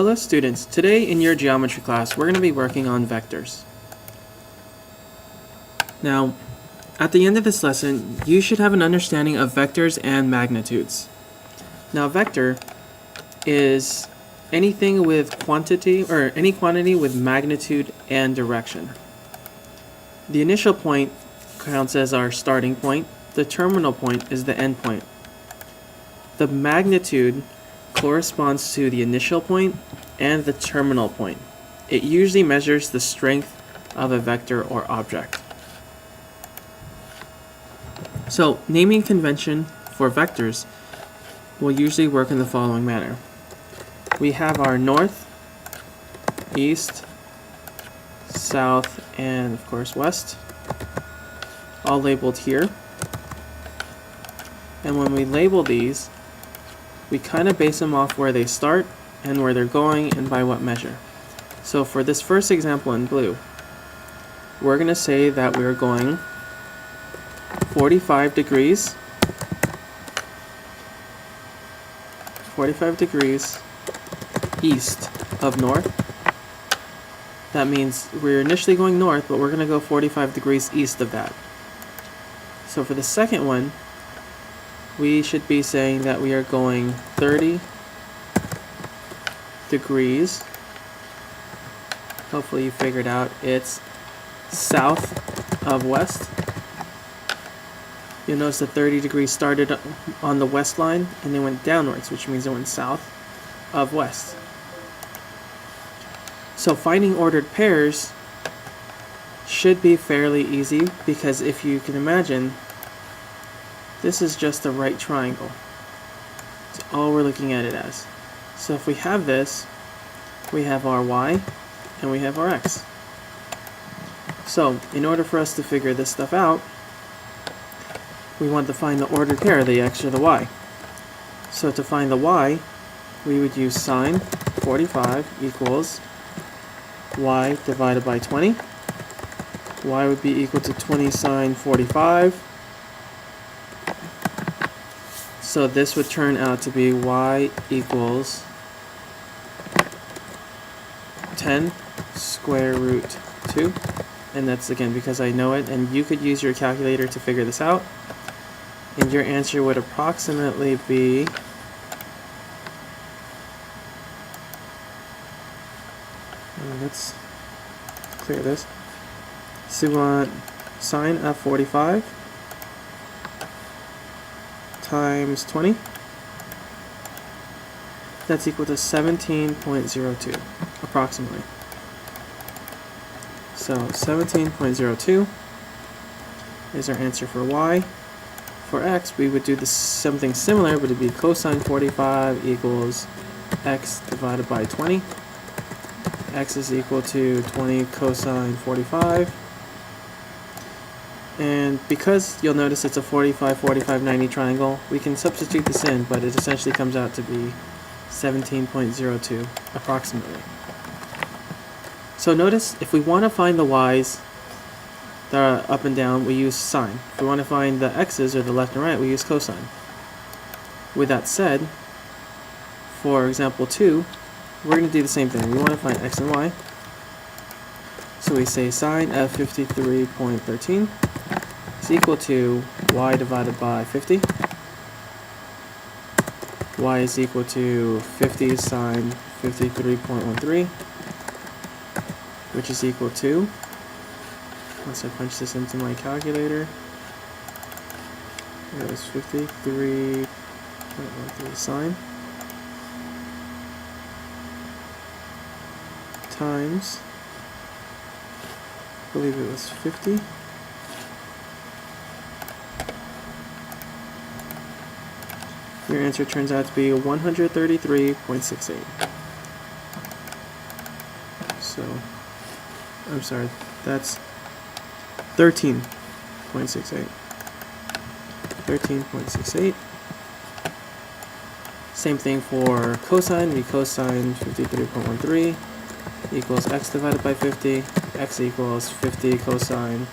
Hello students, today in your geometry class we're going to be working on vectors. Now, at the end of this lesson, you should have an understanding of vectors and magnitudes. Now, vector is anything with quantity, or any quantity with magnitude and direction. The initial point counts as our starting point. The terminal point is the end point. The magnitude corresponds to the initial point and the terminal point. It usually measures the strength of a vector or object. So, naming convention for vectors will usually work in the following manner. We have our north, east, south, and of course west, all labeled here. And when we label these, we kind of base them off where they start and where they're going and by what measure. So for this first example in blue, we're going to say that we're going 45 degrees east of north. That means we're initially going north, but we're going to go 45 degrees east of that. So for the second one, we should be saying that we are going 30 degrees. Hopefully you figured out it's south of west. You'll notice that 30 degrees started on the west line and they went downwards, which means it went south of west. So finding ordered pairs should be fairly easy, because if you can imagine, this is just a right triangle. That's all we're looking at it as. So if we have this, we have our y and we have our x. So in order for us to figure this stuff out, we want to find the ordered pair, the x or the y. So to find the y, we would use sine 45 equals y divided by 20. Y would be equal to 20 sine 45. So this would turn out to be y equals 10 square root 2. And that's again because I know it, and you could use your calculator to figure this out. And your answer would approximately be let's clear this. So we want sine of 45 times 20. That's equal to 17.02 approximately. So 17.02 is our answer for y. For x, we would do something similar, but it would be cosine 45 equals x divided by 20. X is equal to 20 cosine 45. And because you'll notice it's a 45, 45, 90 triangle, we can substitute this in, but it essentially comes out to be 17.02 approximately. So notice, if we want to find the y's that are up and down, we use sine. If we want to find the x's, or the left and right, we use cosine. With that said, for example 2, we're going to do the same thing. We want to find x and y. So we say sine of 53.13 is equal to y divided by 50. Y is equal to 50 sine 53.13, which is equal to, once I punch this into my calculator, it was 53.13 sine times, I believe it was 50. Your answer turns out to be 133.68. So, I'm sorry, that's 13.68. 13.68. Same thing for cosine. We cosine 53.13 equals x divided by 50. X equals 50 cosine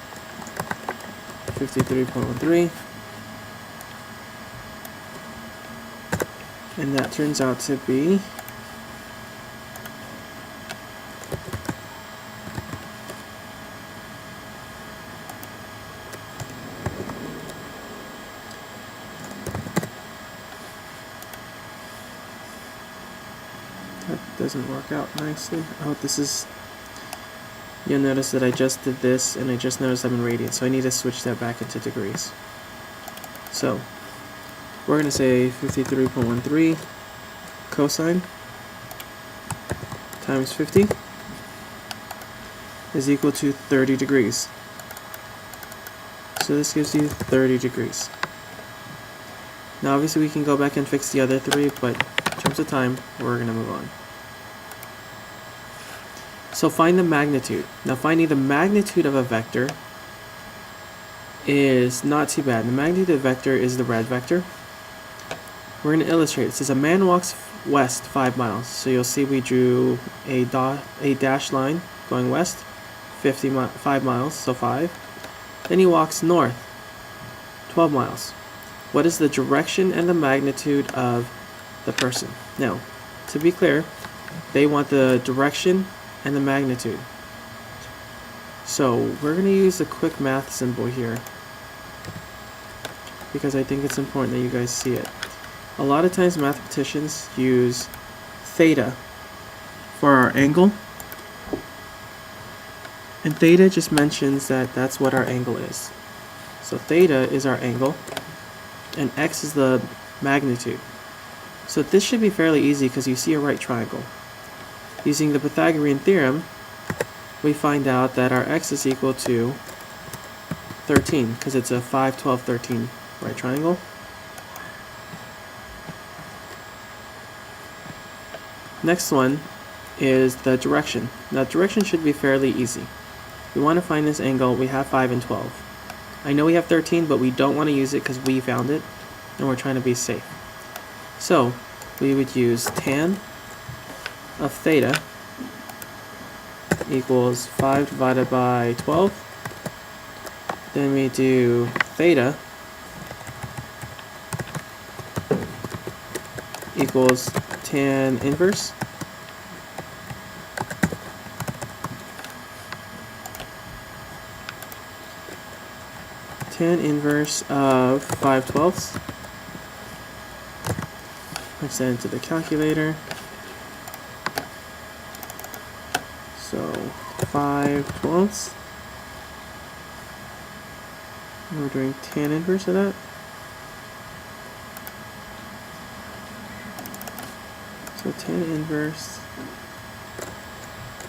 53.13. And that turns out to be That doesn't work out nicely. Oh, this is... You'll notice that I just did this, and I just noticed I'm in radians, so I need to switch that back into degrees. So, we're going to say 53.13 cosine times 50 is equal to 30 degrees. So this gives you 30 degrees. Now obviously we can go back and fix the other three, but in terms of time, we're going to move on. So find the magnitude. Now finding the magnitude of a vector is not too bad. The magnitude of the vector is the red vector. We're going to illustrate. It says a man walks west 5 miles. So you'll see we drew a dashed line going west 5 miles, so 5. Then he walks north 12 miles. What is the direction and the magnitude of the person? Now, to be clear, they want the direction and the magnitude. So we're going to use a quick math symbol here because I think it's important that you guys see it. A lot of times mathematicians use theta for our angle, and theta just mentions that that's what our angle is. So theta is our angle and x is the magnitude. So this should be fairly easy because you see a right triangle. Using the Pythagorean theorem, we find out that our x is equal to 13 because it's a 5, 12, 13 right triangle. Next one is the direction. Now direction should be fairly easy. We want to find this angle. We have 5 and 12. I know we have 13, but we don't want to use it because we found it and we're trying to be safe. So we would use tan of theta equals 5 divided by 12. Then we do theta equals tan inverse of 5/12. Let's add into the calculator. So 5/12. And we're doing tan inverse of that. So tan inverse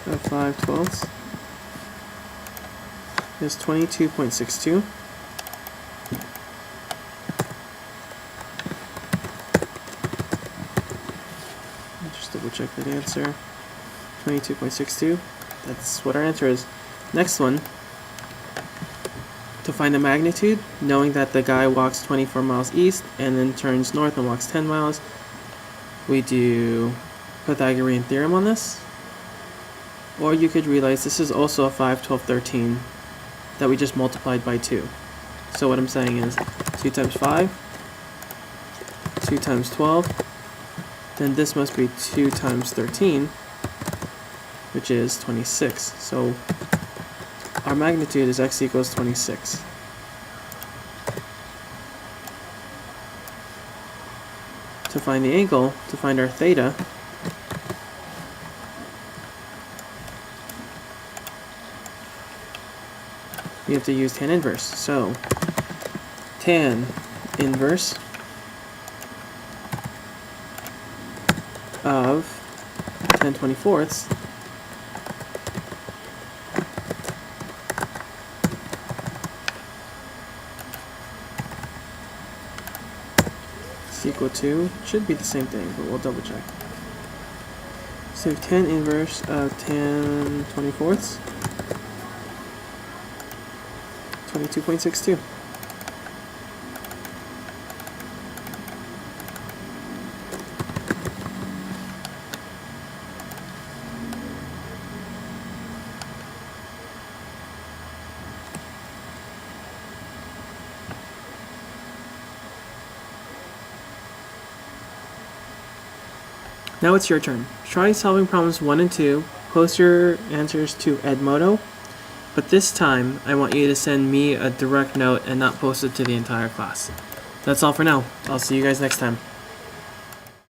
of 5/12 is 22.62. Just double check that answer. 22.62. That's what our answer is. Next one, to find the magnitude, knowing that the guy walks 24 miles east and then turns north and walks 10 miles, we do Pythagorean theorem on this. Or you could realize this is also a 5, 12, 13 that we just multiplied by 2. So what I'm saying is 2 times 5, 2 times 12, then this must be 2 times 13, which is 26. So our magnitude is x equals 26. To find the angle, to find our theta, we have to use tan inverse. So tan inverse of 10/24 is equal to, should be the same thing, but we'll double check. So tan inverse of 10/24, 22.62. Now it's your turn. Try solving problems 1 and 2. Post your answers to Edmodo. But this time, I want you to send me a direct note and not post it to the entire class. That's all for now. I'll see you guys next time.